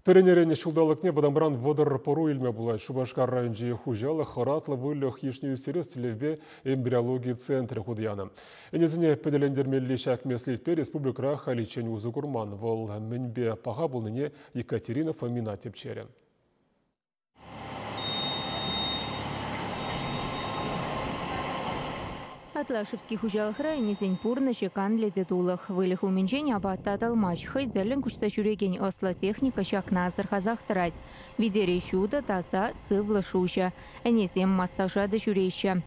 Перенерене шулдалыкне вадамран водар пору илме булай. Шубашкар районжи хужалы хоратлы вылық ешне үстерес телевбе эмбриология центры худияны. Энезіне педелендермелі шәкмеслетпе республикра халичен узы курман. Вол мінбе паға болныне Екатерина Фомина тепчерен. Атлашевский хужалых районезен пурны шекан ледетулых. Вылих уменьшение абатта талмач. Хоть зелен кучса шуреген осла техника шакназар хазахтарать. Видере шуда таза сывла шуща. Энезем массажа да шуреща.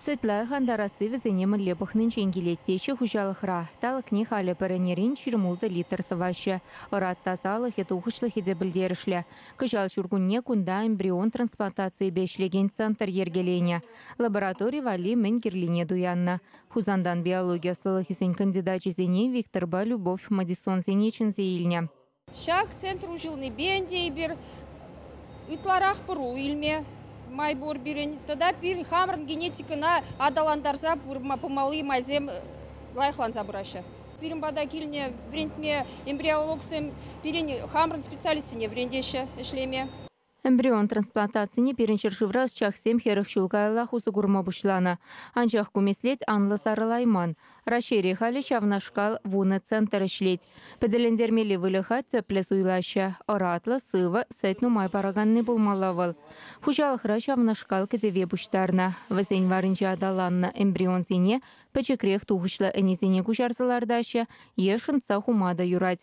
Сытлай хандарасы везенем лепах нынченгелеттеші хужалықра. Талық не халі пірінерін чирмулды литр сывашы. Орат тазалық еті ұқышлық еде білдерішлі. Кыжал шүргінне күнда эмбрион трансплантации бешлеген центр ергелене. Лаборатория вали мен кирлине дуянна. Хузандан биология слылық есен кандидат жезене Викторба Любовь Мадисон зенечин зейлне. Шак центр ужилный бендейбер, ытларах пыру илме. Майбор бирен, тогда пир хамрн генетика на адаландарза помалы майзем лайхлан забраша. Пирин бада кильне врентме эмбриологсем пирин хамрн специалистине врендеше эшлеме. Эмбрион трансплантацияны перенчер шывраз чахсем херых шулкайлах усугурма бушлана. Анчах кумеслеть анлы сарылайман. Рашери хали шавнашкал вуны центр ишлеть. Педелендермели вылыхать цеплес уйлаща. Оратлы сыва сетну май параганны булмалавыл. Хужалыхра шавнашкал кедеве буштарна. Весень варынча адаланна эмбрион зене печекрех тухышлы энезене кушарсылардаща ешынца хумада юрать.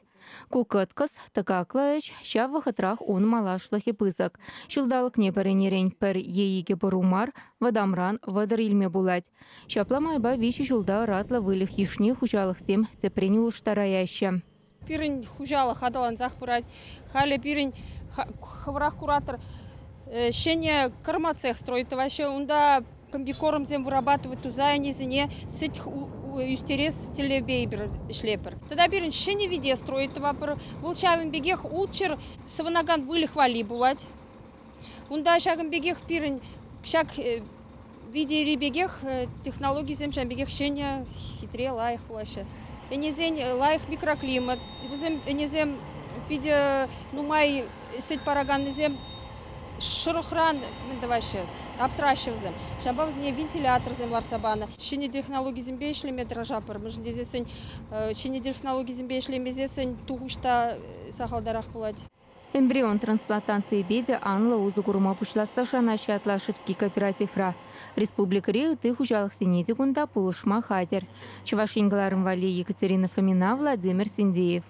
Кукыткыз тыкаклыш шав вахытрах он малашлыхи пызык. Шулдалық не перенерен пер еиге бурумар вадамран вадар илме булать. Шапламайба виши шулда ратлы вылых ешне хужалықсем цепрени улыштараяща. Пирин хужалық адалан захпырать. Хали пирин хаврах куратор щене кормацех строит. Вообще унда комбикорм зем вырабатывать туза низине сеть юстерес телебейбер шлепер. Тогда бирин щене виде строит вапор. Волчавин бегех учер саванаган вылих вали булать. Унда шагом бегех пирин шаг виде ребегех технологии зем шам бегех щене хитре лаих плаща. Энезень лаих микроклимат. Энезем пиде нумай сеть параган зем шырохран давайте аптращевзем. Шабав зне вентилятор зем ларцабана. Щене технологии зембе шлеме дрожапыр. Мы же здесь щене технологии зембе шлеме здесь тухушта сахалдарах булать. Эмбрион трансплантации беде анла узу курма пушласа шанаши Атлашевский кооперативра. Республика Рио ты хужалых синеди гунда пулышма хатер. Чувашингаларым вали Екатерина Фомина, Владимир Синдеев.